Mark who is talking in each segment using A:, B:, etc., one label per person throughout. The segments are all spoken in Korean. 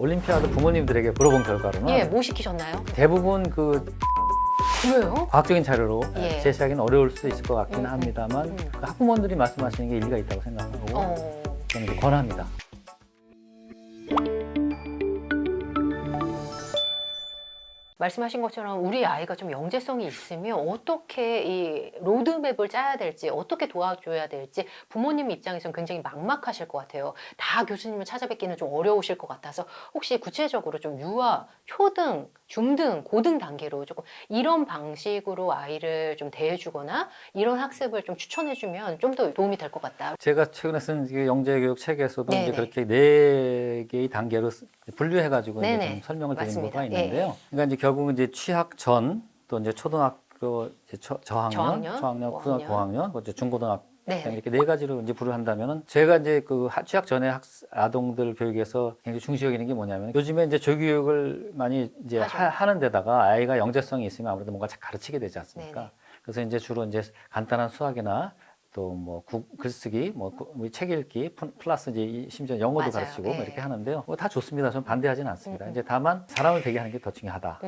A: 올림피아드 부모님들에게 물어본 결과로는
B: 예, 뭐 시키셨나요?
A: 대부분 그
B: 그래요?
A: 과학적인 자료로
B: 예.
A: 제시하기는 어려울 수 있을 것 같긴 합니다만
B: 음.
A: 그 학부모들이 말씀하시는 게 일리가 있다고 생각하고 저는 이제 권합니다.
B: 말씀하신 것처럼 우리 아이가 좀 영재성이 있으면 어떻게 이 로드맵을 짜야 될지, 어떻게 도와줘야 될지 부모님 입장에서는 굉장히 막막하실 것 같아요. 다 교수님을 찾아뵙기는 좀 어려우실 것 같아서 혹시 구체적으로 좀 유아, 초등, 중등, 고등 단계로 조금 이런 방식으로 아이를 좀 대해주거나 이런 학습을 좀 추천해주면 좀 더 도움이 될 것 같다.
A: 제가 최근에 쓴 이 영재교육 책에서도 이제
B: 네네.
A: 그렇게 네 개의 단계로 분류해가지고 이제
B: 네네.
A: 좀 설명을 드린
B: 맞습니다.
A: 바가 있는데요. 그러니까 이제 결국은 이제 취학 전 또 이제 초등학교 이제 저학년,
B: 저학년,
A: 초학년, 고등학교 고학년, 이제 중고등학교
B: 네네.
A: 이렇게 네 가지로 이제 분류한다면은 제가 이제 그 취학 전에 아동들 교육에서 굉장히 중시 여기는 게 뭐냐면 요즘에 이제 조교육을 많이 이제
B: 하죠.
A: 하는 데다가 아이가 영재성이 있으면 아무래도 뭔가 가르치게 되지 않습니까?
B: 네네.
A: 그래서 이제 주로 이제 간단한 수학이나 또 뭐 글쓰기, 책 읽기, 플러스 이제 심지어 영어도
B: 맞아요.
A: 가르치고 뭐
B: 예.
A: 이렇게 하는데요. 다 좋습니다. 저는 반대하지는 않습니다. 이제 다만 사람을 되게 하는 게 더 중요하다.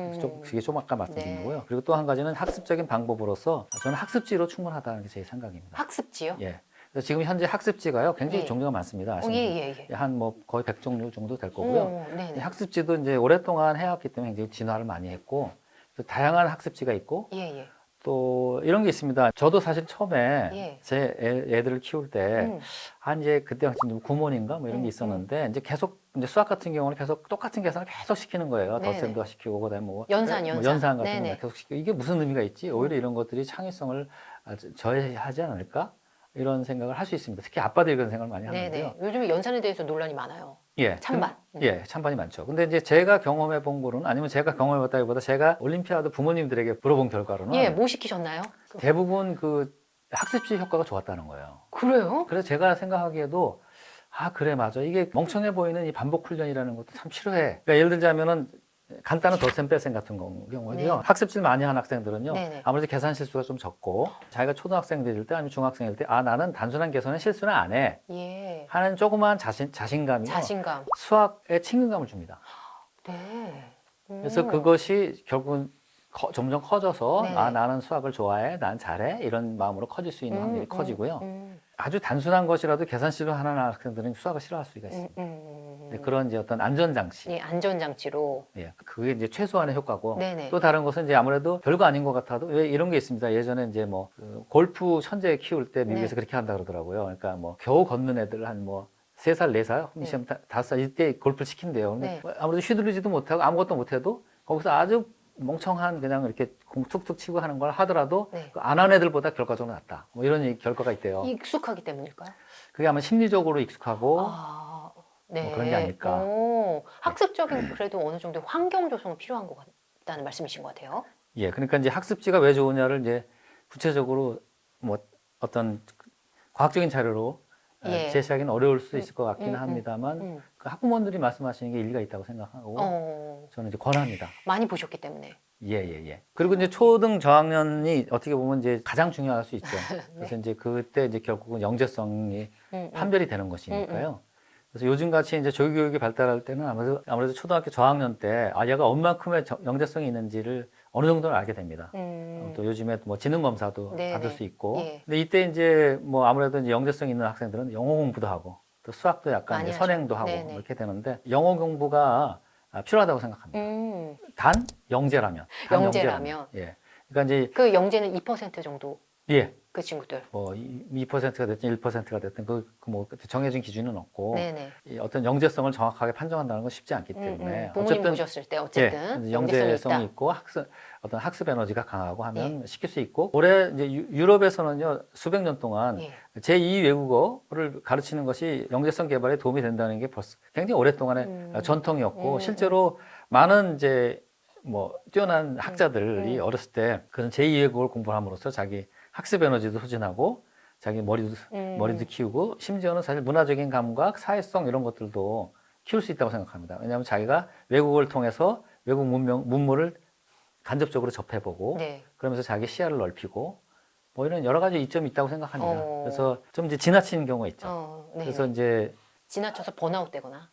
A: 그게 좀 아까 말씀드린
B: 네.
A: 거고요. 그리고 또 한 가지는 학습적인 방법으로서 저는 학습지로 충분하다는 게 제 생각입니다.
B: 학습지요?
A: 예. 그래서 지금 현재 학습지가요, 굉장히
B: 예.
A: 종류가 많습니다. 아시는
B: 예.
A: 한 뭐 거의 100종류 정도 될 거고요.
B: 네네.
A: 학습지도 이제 오랫동안 해왔기 때문에 굉장히 진화를 많이 했고, 그래서 다양한 학습지가 있고,
B: 예.
A: 또 이런 게 있습니다. 저도 사실 처음에
B: 예.
A: 제 애들을 키울 때, 이제 그때 당시 구몬인가 뭐 이런 게 있었는데, 이제 계속, 이제 수학 같은 경우는 계속 똑같은 계산을 계속 시키는 거예요.
B: 네네.
A: 덧셈도 시키고, 그다음에 뭐,
B: 연산.
A: 연산 같은 거
B: 네네.
A: 계속 시키고, 이게 무슨 의미가 있지? 오히려 이런 것들이 창의성을 저해하지 않을까? 이런 생각을 할 수 있습니다. 특히 아빠들이 그런 생각을 많이 하는데요.
B: 네네. 요즘에 연산에 대해서 논란이 많아요.
A: 예.
B: 찬반.
A: 예, 찬반이 많죠. 근데 이제 제가 경험해 본 거로는, 아니면 제가 경험해 봤다기보다 제가 올림피아드 부모님들에게 물어본 결과로는
B: 예, 뭐 시키셨나요?
A: 대부분 그 학습지 효과가 좋았다는 거예요.
B: 그래요?
A: 그래서 제가 생각하기에도 그래, 맞아. 이게 멍청해 보이는 이 반복 훈련이라는 것도 참 필요해. 그러니까 예를 들자면은 간단한 덧셈 뺄셈 같은 경우도요.
B: 네.
A: 학습지를 많이 한 학생들은요.
B: 네네.
A: 아무래도 계산 실수가 좀 적고 자기가 초등학생일 때 아니면 중학생일 때 나는 단순한 계산은 실수는 안 해.
B: 예.
A: 하는 조그마한 자신감이요.
B: 자신감.
A: 수학에 친근감을 줍니다.
B: 네.
A: 그래서 그것이 결국은 점점 커져서
B: 네네.
A: 나는 수학을 좋아해, 난 잘해 이런 마음으로 커질 수 있는 확률이 커지고요.
B: 음.
A: 아주 단순한 것이라도 계산식으로 하는 학생들은 수학을 싫어할 수가 있습니다. 네, 그런 이제 어떤 안전장치.
B: 예, 안전장치로.
A: 예, 그게 이제 최소한의 효과고.
B: 네네.
A: 또 다른 것은 이제 아무래도 별거 아닌 것 같아도 왜 이런 게 있습니다. 예전에 이제 뭐 골프 천재 키울 때 미국에서
B: 네.
A: 그렇게 한다 그러더라고요. 그러니까 뭐 겨우 걷는 애들 한 뭐 3살, 4살, 시험 5살 이때 골프를 시킨대요. 근데
B: 네.
A: 뭐 아무래도 휘두르지도 못하고 아무것도 못해도 거기서 아주 멍청한 그냥 이렇게 공 툭툭 치고 하는 걸 하더라도
B: 네.
A: 안 한 애들보다 결과적으로 낫다. 뭐 이런 결과가 있대요.
B: 익숙하기 때문일까요?
A: 그게 아마 심리적으로 익숙하고
B: 네.
A: 뭐 그런 게 아닐까.
B: 학습적인 그래도 어느 정도 환경 조성은 필요한 것 같다는 말씀이신 것 같아요.
A: 예, 그러니까 이제 학습지가 왜 좋으냐를 이제 구체적으로 뭐 어떤 과학적인 자료로
B: 예.
A: 제시하기는 어려울 수 있을 것 같기는 합니다만
B: 음.
A: 그 학부모들이 말씀하시는 게 일리가 있다고 생각하고 저는 이제 권합니다.
B: 많이 보셨기 때문에.
A: 예. 그리고 이제 초등 저학년이 어떻게 보면 이제 가장 중요할 수 있죠. 그래서 이제 그때 이제 결국은 영재성이 판별이 되는 것이니까요. 그래서 요즘 같이 이제 조교육이 발달할 때는 아무래도 초등학교 저학년 때 얘가 얼만큼의 영재성이 있는지를 어느 정도는 알게 됩니다. 또 요즘에 뭐 지능 검사도
B: 네네.
A: 받을 수 있고.
B: 예.
A: 근데 이때 이제 뭐 아무래도 이제 영재성 있는 학생들은 영어 공부도 하고 또 수학도 약간
B: 많이
A: 이제 선행도
B: 하죠.
A: 하고
B: 네네.
A: 이렇게 되는데 영어 공부가 필요하다고 생각합니다. 단 영재라면.
B: 영재라면.
A: 예. 그러니까 이제
B: 그 영재는 2% 정도
A: 예.
B: 그 친구들.
A: 뭐 2%가 됐든 1%가 됐든 뭐 정해진 기준은 없고
B: 네네.
A: 이 어떤 영재성을 정확하게 판정한다는 건 쉽지 않기 때문에
B: 부모님 보셨을 때 어쨌든
A: 영재성이
B: 있다.
A: 있고 어떤 학습 에너지가 강하고 하면 시킬 수 있고 올해 이제 유럽에서는요 수백 년 동안 제2 외국어를 가르치는 것이 영재성 개발에 도움이 된다는 게 벌써 굉장히 오랫동안의 전통이었고 실제로 많은 이제 뭐 뛰어난 학자들이 어렸을 때 그런 제2 외국어를 공부함으로써 자기 학습 에너지도 소진하고 자기 머리도 키우고 심지어는 사실 문화적인 감각, 사회성 이런 것들도 키울 수 있다고 생각합니다. 왜냐하면 자기가 외국어를 통해서 외국 문물을 간접적으로 접해보고 그러면서 자기 시야를 넓히고 뭐 이런 여러 가지 이점이 있다고 생각합니다. 그래서 좀 이제 지나치는 경우가 있죠. 그래서 이제
B: 지나쳐서 번아웃 되거나.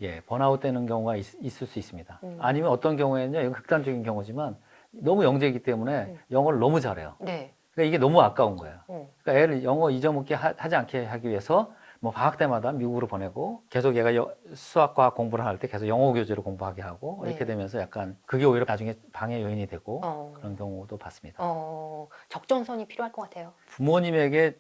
A: 예, 번아웃 되는 경우가 있을 수 있습니다. 아니면 어떤 경우에는요, 이건 극단적인 경우지만 너무 영재이기 때문에 영어를 너무 잘해요.
B: 네.
A: 그러니까 이게 너무 아까운 거예요. 그러니까 애를 영어 잊어먹게 하지 않게 하기 위해서 뭐 방학 때마다 미국으로 보내고 계속 얘가 수학, 과학 공부를 할 때 계속 영어 교재로 공부하게 하고
B: 네.
A: 이렇게 되면서 약간 그게 오히려 나중에 방해 요인이 되고
B: 어.
A: 그런 경우도 봤습니다.
B: 적정선이 필요할 것 같아요.
A: 부모님에게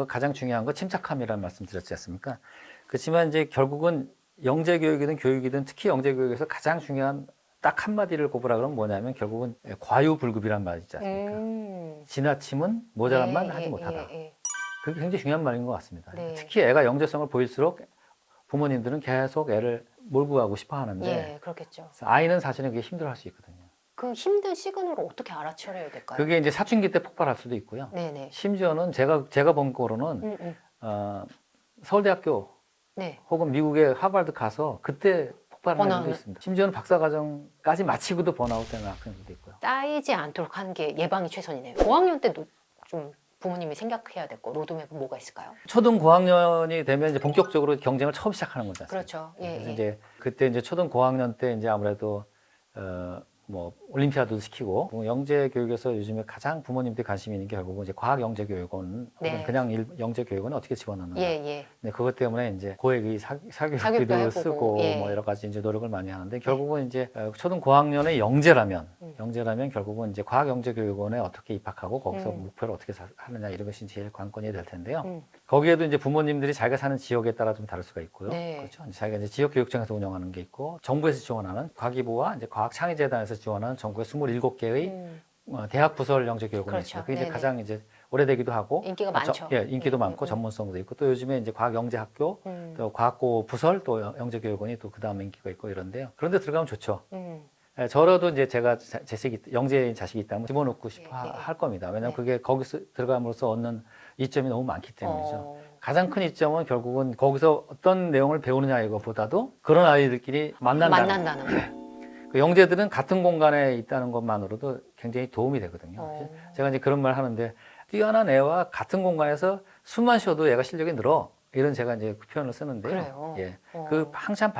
A: 가장 중요한 거 침착함이라는 말씀 드렸지 않습니까? 그렇지만 이제 결국은 영재 교육이든 교육이든 특히 영재 교육에서 가장 중요한 딱 한마디를 꼽으라 그러면 뭐냐면 결국은 과유불급이란 말이 있지 않습니까? 지나침은 모자란만 하지 못하다. 그게 굉장히 중요한 말인 것 같습니다.
B: 네.
A: 특히 애가 영재성을 보일수록 부모님들은 계속 애를 몰고 가고 싶어 하는데
B: 예, 그렇겠죠.
A: 아이는 사실은 그게 힘들어 할 수 있거든요.
B: 그 힘든 시그널을 어떻게 알아차려야 될까요?
A: 그게 이제 사춘기 때 폭발할 수도 있고요.
B: 네네.
A: 심지어는 제가 본 거로는 서울대학교
B: 네.
A: 혹은 미국의 하버드 가서 그때 폭발하는 애들도
B: 번아웃.
A: 있습니다. 심지어는 박사과정까지 마치고도 번아웃 되는 학생들도 있고요.
B: 쌓이지 않도록 하는 게 예방이 최선이네요. 고학년 때도 좀 부모님이 생각해야 될 거, 로드맵은 뭐가 있을까요?
A: 초등 고학년이 되면 이제 본격적으로 경쟁을 처음 시작하는 거죠.
B: 그렇죠. 예,
A: 그래서
B: 예.
A: 이제 그때 이제 초등 고학년 때 이제 아무래도 뭐 올림피아드도 시키고 영재 교육에서 요즘에 가장 부모님들이 관심이 있는 게 결국은 이제 과학 영재 교육은
B: 네.
A: 혹은 그냥 영재 교육은 어떻게 집어넣는가.
B: 예, 예.
A: 네, 그것 때문에 이제 고액의
B: 사교육도
A: 사교육비도
B: 해보고,
A: 쓰고
B: 예.
A: 뭐 여러 가지 이제 노력을 많이 하는데 결국은 이제 초등 고학년의 영재라면 결국은 이제 과학 영재 교육원에 어떻게 입학하고 거기서 목표를 어떻게 하느냐 이런 것이 제일 관건이 될 텐데요. 거기에도 이제 부모님들이 자기가 사는 지역에 따라 좀 다를 수가 있고요.
B: 네.
A: 그렇죠. 자기가 이제 지역 교육청에서 운영하는 게 있고 정부에서 지원하는 과기부와 이제 과학창의재단에서 지원하는 전국의 27개의 대학 부설 영재 교육원이
B: 그렇죠.
A: 있습니다. 그게 이제
B: 네네.
A: 가장 이제 오래되기도 하고
B: 인기가 많죠.
A: 예, 인기도 많고 전문성도 있고 또 요즘에 이제 과학 영재 학교 또 과학고 부설 또 영재 교육원이 또 그다음에 인기가 있고 이런데요. 그런데 들어가면 좋죠. 예, 저라도 이제 제가 영재 자식이 있다면 집어넣고 싶어 할 겁니다. 왜냐하면
B: 네.
A: 그게 거기서 들어감으로써 얻는 이점이 너무 많기 때문이죠. 가장 큰 이점은 결국은 거기서 어떤 내용을 배우느냐 이것보다도 그런 아이들끼리 만난다는
B: 거.
A: 그 영재들은 같은 공간에 있다는 것만으로도 굉장히 도움이 되거든요. 제가 이제 그런 말 하는데 뛰어난 애와 같은 공간에서 숨만 쉬어도 얘가 실력이 늘어. 이런 제가 이제 그 표현을 쓰는데요.
B: 그래요?
A: 예. 그 한참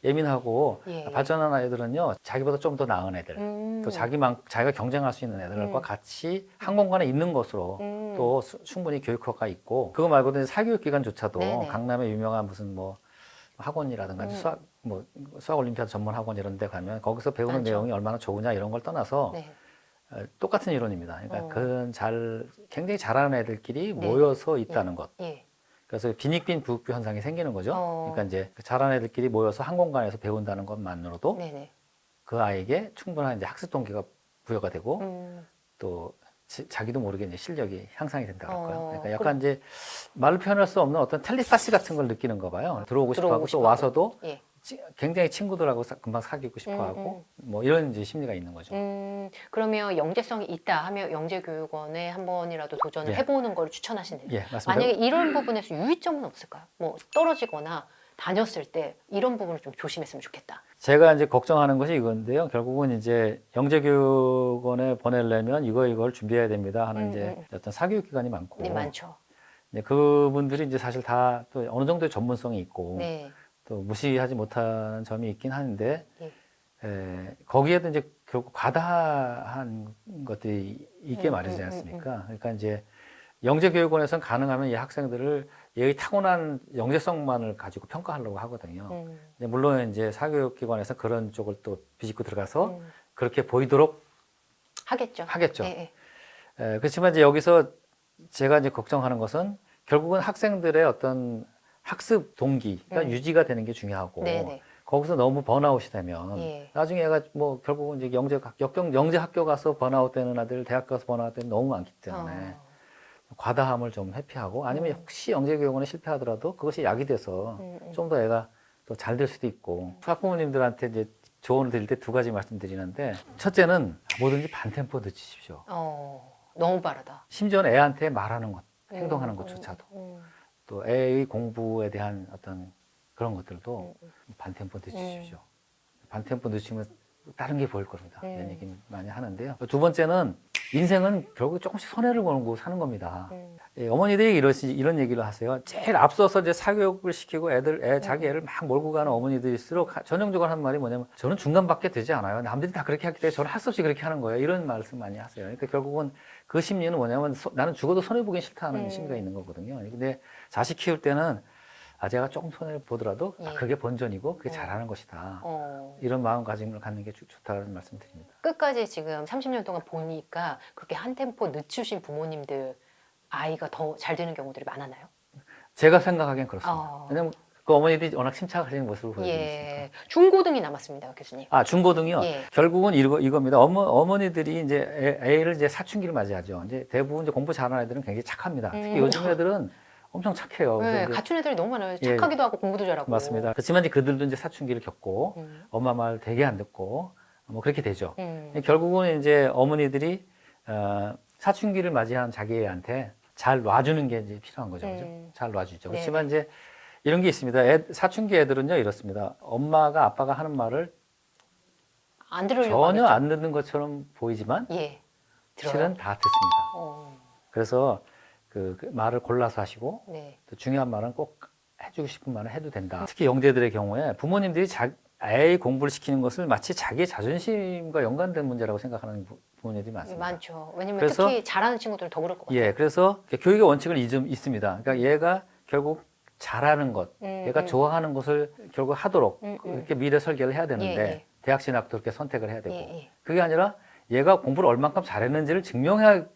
A: 예민하고
B: 예.
A: 발전한 아이들은요, 자기보다 좀 더 나은 애들, 또 자기가 경쟁할 수 있는 애들과 같이 한 공간에 있는 것으로 또 충분히 교육 효과가 있고, 그거 말고도 이제 사교육 기관조차도
B: 네네.
A: 강남에 유명한 무슨 뭐 학원이라든가 수학 올림피아드 전문 학원 이런 데 가면 거기서 배우는
B: 많죠.
A: 내용이 얼마나 좋으냐 이런 걸 떠나서
B: 네.
A: 똑같은 이론입니다. 그러니까 굉장히 잘하는 애들끼리
B: 네.
A: 모여서 있다는 것.
B: 예.
A: 그래서 빈익빈 부익부 현상이 생기는 거죠. 그러니까 이제 잘하는 애들끼리 모여서 한 공간에서 배운다는 것만으로도
B: 네네.
A: 그 아이에게 충분한 이제 학습 동기가 부여가 되고 또 자기도 모르게 이제 실력이 향상이 된다고 할까요? 그러니까 약간 이제 말로 표현할 수 없는 어떤 텔레파시 같은 걸 느끼는가 봐요. 들어오고 싶어하고 또 와서도
B: 예.
A: 굉장히 친구들하고 금방 사귀고 싶어하고 뭐 이런 이제 심리가 있는 거죠.
B: 그러면 영재성이 있다 하면 영재교육원에 한 번이라도 도전을
A: 예.
B: 해보는 걸 추천하시네요.
A: 예, 맞습니다.
B: 만약에 이런 부분에서 유의점은 없을까요? 뭐 떨어지거나 다녔을 때 이런 부분을 좀 조심했으면 좋겠다.
A: 제가 이제 걱정하는 것이 이건데요. 결국은 이제 영재교육원에 보내려면 이걸 준비해야 됩니다 하는 이제 어떤 사교육 기관이 많고.
B: 네, 많죠.
A: 네, 그분들이 이제 사실 다 또 어느 정도의 전문성이 있고
B: 네.
A: 또 무시하지 못하는 점이 있긴 한데
B: 예.
A: 거기에도 이제 결국 과다한 것들이 있게 마련이지 않습니까? 그러니까 이제 영재교육원에서는 가능하면 이 학생들을 얘의 타고난 영재성만을 가지고 평가하려고 하거든요. 근데 물론 이제 사교육기관에서 그런 쪽을 또 비집고 들어가서 그렇게 보이도록 하겠죠.
B: 예.
A: 그렇지만 이제 여기서 제가 이제 걱정하는 것은 결국은 학생들의 어떤 학습 동기가 유지가 되는 게 중요하고
B: 네네.
A: 거기서 너무 번아웃이 되면
B: 예.
A: 나중에 얘가 뭐 결국은 이제 영재 학교 가서 번아웃 되는 아들, 대학 가서 번아웃 되는 너무 많기 때문에 과다함을 좀 회피하고 아니면 혹시 영재교육원에 실패하더라도 그것이 약이 돼서 좀 더 애가 또 잘 될 수도 있고 학부모님들한테 이제 조언을 드릴 때 두 가지 말씀드리는데 첫째는 뭐든지 반템포 늦추십시오.
B: 너무 빠르다.
A: 심지어는 애한테 말하는 것, 행동하는 것조차도 또 애의 공부에 대한 어떤 그런 것들도 반템포 늦추십시오. 반템포 늦추면 다른 게 보일 겁니다. 이런 얘기 많이 하는데요. 두 번째는 인생은 결국 조금씩 손해를 보고 사는 겁니다. 어머니들이 이런 얘기를 하세요. 제일 앞서서 이제 사교육을 시키고 자기 애를 막 몰고 가는 어머니들일수록 전형적으로 하는 말이 뭐냐면 저는 중간밖에 되지 않아요. 남들이 다 그렇게 하기 때문에 저는 할 수 없이 그렇게 하는 거예요. 이런 말씀 많이 하세요. 그러니까 결국은 그 심리는 뭐냐면 나는 죽어도 손해보기 싫다는 심리가 있는 거거든요. 근데 자식 키울 때는 제가 조금 손해를 보더라도 그게 본전이고 그게 잘하는 것이다. 이런 마음가짐을 갖는 게 좋다는 말씀 드립니다.
B: 끝까지 지금 30년 동안 보니까 그렇게 한 템포 늦추신 부모님들 아이가 더 잘 되는 경우들이 많았나요?
A: 제가 생각하기엔 그렇습니다. 왜냐면 그 어머니들이 워낙 침착하신 모습을 보여주니까.
B: 예. 중고등이 남았습니다, 교수님.
A: 중고등이요.
B: 예.
A: 결국은 이겁니다. 어머니들이 이제 애를 이제 사춘기를 맞이하죠. 이제 대부분 이제 공부 잘하는 애들은 굉장히 착합니다. 특히 요즘 애들은 엄청 착해요. 그래서
B: 네,
A: 이제
B: 갖춘 애들이 너무 많아요. 착하기도 하고 공부도 잘하고.
A: 맞습니다. 그렇지만 이제 그들도 이제 사춘기를 겪고 엄마 말 되게 안 듣고 뭐 그렇게 되죠. 결국은 이제 어머니들이 사춘기를 맞이한 자기 애한테 잘 놔주는 게 이제 필요한 거죠. 그죠? 잘 놔주죠. 그렇지만 이제 이런 게 있습니다. 사춘기 애들은요, 이렇습니다. 엄마가 아빠가 하는 말을
B: 안 들으려고
A: 전혀
B: 하겠죠?
A: 안 듣는 것처럼 보이지만
B: 예. 들어요?
A: 실은 다 듣습니다. 그래서 그 말을 골라서 하시고
B: 네.
A: 또 중요한 말은 꼭 해주고 싶은 말은 해도 된다. 특히 영재들의 경우에 부모님들이 애의 공부를 시키는 것을 마치 자기의 자존심과 연관된 문제라고 생각하는 부모님들이 많습니다.
B: 많죠. 왜냐면
A: 그래서-
B: 특히 잘하는 친구들은 더 그럴 것 같아요.
A: 예, 그래서 교육의 원칙은 있습니다. 그러니까 얘가 결국 잘하는 것, 얘가 좋아하는 것을 결국 하도록 이렇게 미래 설계를 해야 되는데
B: 예.
A: 대학 진학도 그렇게 선택을 해야 되고
B: 예.
A: 그게 아니라 얘가 공부를 얼만큼 잘했는지를 증명하기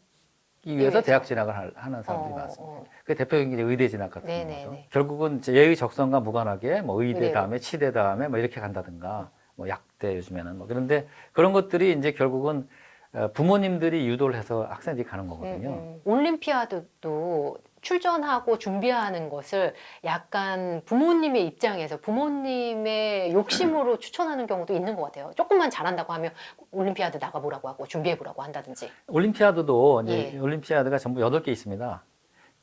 A: 위해서
B: 위해서.
A: 대학 진학을 하는 사람들이 많습니다. 그 대표적인 게 의대 진학 같은
B: 네네네.
A: 거죠. 결국은 이제 얘의 적성과 무관하게 뭐 의대
B: 의대로.
A: 다음에 치대 다음에 뭐 이렇게 간다든가 뭐 약대 요즘에는 뭐 그런데 그런 것들이 이제 결국은 부모님들이 유도를 해서 학생들이 가는 거거든요.
B: 올림피아드도 출전하고 준비하는 것을 약간 부모님의 입장에서 부모님의 욕심으로 추천하는 경우도 있는 것 같아요. 조금만 잘한다고 하면 올림피아드 나가보라고 하고 준비해보라고 한다든지.
A: 올림피아드도 이제 올림피아드가 전부 8개 있습니다.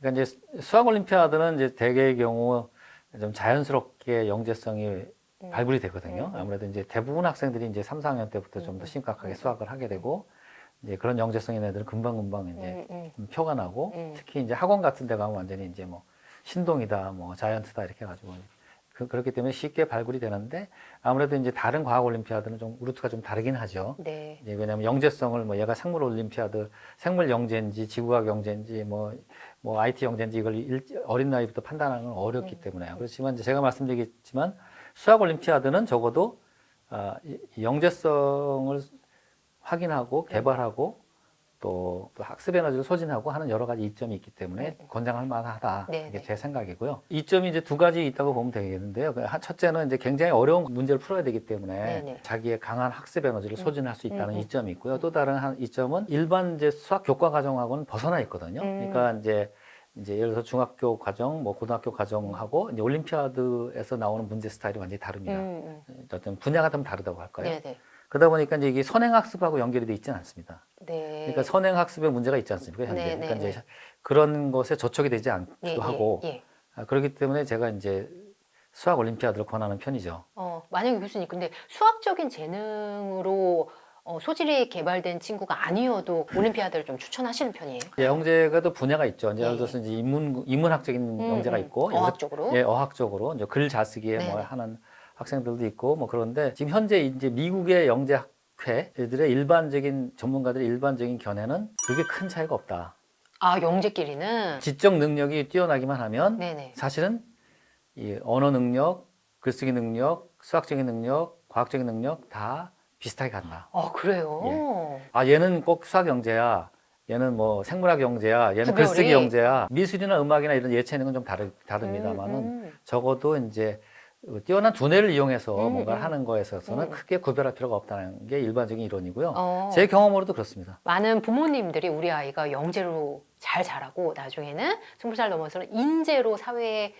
A: 그러니까 이제 수학 올림피아드는 이제 대개의 경우 좀 자연스럽게 영재성이 발굴이 되거든요. 아무래도 이제 대부분 학생들이 이제 3, 4학년 때부터 좀 더 심각하게 수학을 하게 되고 이제 그런 영재성 있는 애들은 금방금방 이제 표가 나고 특히 이제 학원 같은 데 가면 완전히 이제 뭐 신동이다, 뭐 자이언트다 이렇게 해가지고 그렇기 때문에 쉽게 발굴이 되는데 아무래도 이제 다른 과학 올림피아드는 좀 루트가 좀 다르긴 하죠.
B: 네.
A: 이제 왜냐하면 영재성을 뭐 얘가 생물 올림피아드, 생물 영재인지 지구과학 영재인지 뭐 IT 영재인지 이걸 어린 나이부터 판단하는 건 어렵기 때문에요. 그렇지만 이제 제가 말씀드리겠지만 수학 올림피아드는 적어도 이 영재성을 확인하고 개발하고 또 학습 에너지를 소진하고 하는 여러 가지 이점이 있기 때문에 권장할 만하다.
B: 네,
A: 이게
B: 네.
A: 제 생각이고요. 이점이 이제 두 가지 있다고 보면 되겠는데요. 첫째는 이제 굉장히 어려운 문제를 풀어야 되기 때문에
B: 네, 네.
A: 자기의 강한 학습 에너지를 소진할 수 있다는 이점이 있고요. 또 다른 이점은 일반 이제 수학 교과 과정하고는 벗어나 있거든요. 그러니까 이제 예를 들어서 중학교 과정, 뭐 고등학교 과정하고 이제 올림피아드에서 나오는 문제 스타일이 완전히 다릅니다. 어떤 분야가 좀 다르다고 할까요?
B: 네네.
A: 그러다 보니까 이제 이게 선행학습하고 연결이 돼 있지는 않습니다.
B: 네.
A: 그러니까 선행학습에 문제가 있지 않습니까? 현재.
B: 네,
A: 그러니까
B: 네,
A: 이제 그런 것에 저촉이 되지 않기도 하고
B: 예.
A: 그렇기 때문에 제가 이제 수학 올림피아드를 권하는 편이죠.
B: 만약에 교수님, 근데 수학적인 재능으로 소질이 개발된 친구가 아니어도 올림피아드를 좀 추천하시는 편이에요?
A: 예, 영재가 또 분야가 있죠. 이제
B: 예,
A: 예를 들어서 이제 인문학적인 영재가 있고
B: 어학적으로?
A: 예, 어학적으로 이제 글 잘 쓰기에
B: 네,
A: 뭐
B: 네.
A: 하는 학생들도 있고 뭐 그런데 지금 현재 이제 미국의 영재학회들의 일반적인 전문가들의 일반적인 견해는 그게 큰 차이가 없다.
B: 영재끼리는?
A: 지적 능력이 뛰어나기만 하면
B: 네네.
A: 사실은 이 언어 능력, 글쓰기 능력, 수학적인 능력, 과학적인 능력 다 비슷하게 간다.
B: 그래요?
A: 얘는 꼭 수학 영재야. 얘는 뭐 생물학 영재야. 얘는
B: 구별이?
A: 글쓰기 영재야. 미술이나 음악이나 이런 예체능은 좀 다릅니다만은 적어도 이제 뛰어난 두뇌를 이용해서 뭔가 하는 거에 있어서는 크게 구별할 필요가 없다는 게 일반적인 이론이고요. 제 경험으로도 그렇습니다.
B: 많은 부모님들이 우리 아이가 영재로 잘 자라고 나중에는 20살 넘어서는 인재로 사회에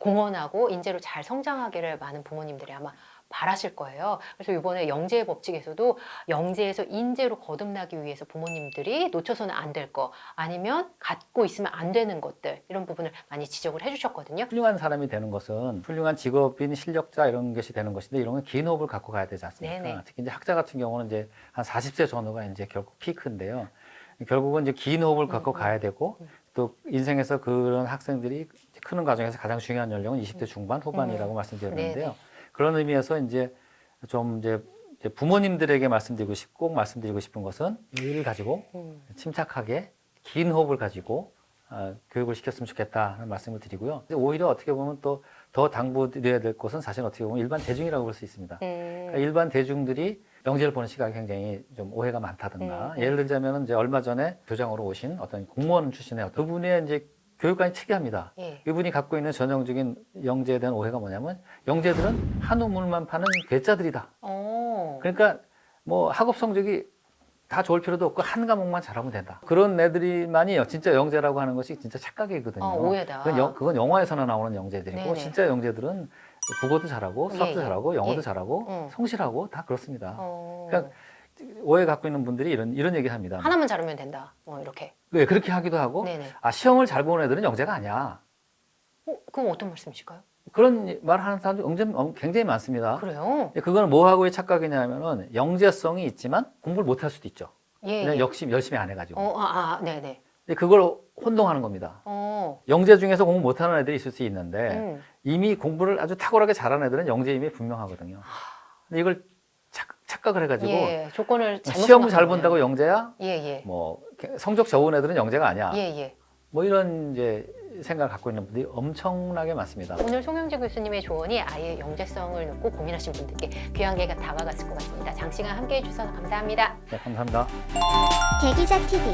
B: 공헌하고 인재로 잘 성장하기를 많은 부모님들이 아마 바라실 거예요. 그래서 이번에 영재 법칙에서도 영재에서 인재로 거듭나기 위해서 부모님들이 놓쳐서는 안 될 거, 아니면 갖고 있으면 안 되는 것들, 이런 부분을 많이 지적을 해주셨거든요.
A: 훌륭한 사람이 되는 것은 훌륭한 직업인 실력자 이런 것이 되는 것인데 이런 건 긴 호흡을 갖고 가야 되지 않습니까?
B: 네네.
A: 특히 이제 학자 같은 경우는 이제 한 40세 전후가 이제 결국 피크인데요. 결국은 이제 긴 호흡을 갖고 가야 되고 또 인생에서 그런 학생들이 크는 과정에서 가장 중요한 연령은 20대 중반 후반이라고 말씀드렸는데요.
B: 네네.
A: 그런 의미에서 이제 좀 이제 부모님들에게 꼭 말씀드리고 싶은 것은 여유를 가지고 침착하게 긴 호흡을 가지고 교육을 시켰으면 좋겠다는 말씀을 드리고요. 오히려 어떻게 보면 또 더 당부드려야 될 것은 사실 어떻게 보면 일반 대중이라고 볼 수 있습니다. 그러니까 일반 대중들이 영재를 보는 시각이 굉장히 좀 오해가 많다든가 예를 들자면 이제 얼마 전에 교장으로 오신 어떤 공무원 출신의 어떤 그분의 이제 교육관이 특이합니다.
B: 예.
A: 이분이 갖고 있는 전형적인 영재에 대한 오해가 뭐냐면 영재들은 한 우물만 파는 괴짜들이다. 그러니까 뭐 학업 성적이 다 좋을 필요도 없고 한 과목만 잘하면 된다. 그런 애들이만이 진짜 영재라고 하는 것이 진짜 착각이거든요.
B: 오해다.
A: 그건 영화에서나 나오는 영재들이고
B: 네네.
A: 진짜 영재들은 국어도 잘하고 수학도
B: 예, 예.
A: 잘하고 영어도
B: 예.
A: 잘하고 성실하고 다 그렇습니다.
B: 어.
A: 그러니까 오해 갖고 있는 분들이 이런 얘기 합니다.
B: 하나만 잘하면 된다. 뭐 이렇게.
A: 네, 그렇게 하기도 하고
B: 네네.
A: 시험을 잘 보는 애들은 영재가 아니야.
B: 그럼 어떤 말씀이실까요?
A: 그런 말 하는 사람들이 굉장히 많습니다.
B: 그래요?
A: 그거는 뭐하고의 착각이냐면은 영재성이 있지만 공부를 못할 수도 있죠.
B: 예.
A: 그냥
B: 예.
A: 열심히 안 해가지고.
B: 네네.
A: 근데 그걸 혼동하는 겁니다. 영재 중에서 공부 못하는 애들이 있을 수 있는데 이미 공부를 아주 탁월하게 잘하는 애들은 영재임이 분명하거든요. 근데 이걸 착각을 해가지고
B: 예. 조건을 잘못
A: 시험을 잘
B: 생각한
A: 본다고
B: 거네요.
A: 영재야?
B: 예.
A: 뭐 성적 좋은 애들은 영재가 아니야.
B: 예.
A: 뭐 이런 이제 생각을 갖고 있는 분들이 엄청나게 많습니다.
B: 오늘 송영재 교수님의 조언이 아이의 영재성을 놓고 고민하신 분들께 귀한 기회가 다가갔을 것 같습니다. 장시간 함께해 주셔서 감사합니다.
A: 네, 감사합니다.
C: 계기자 TV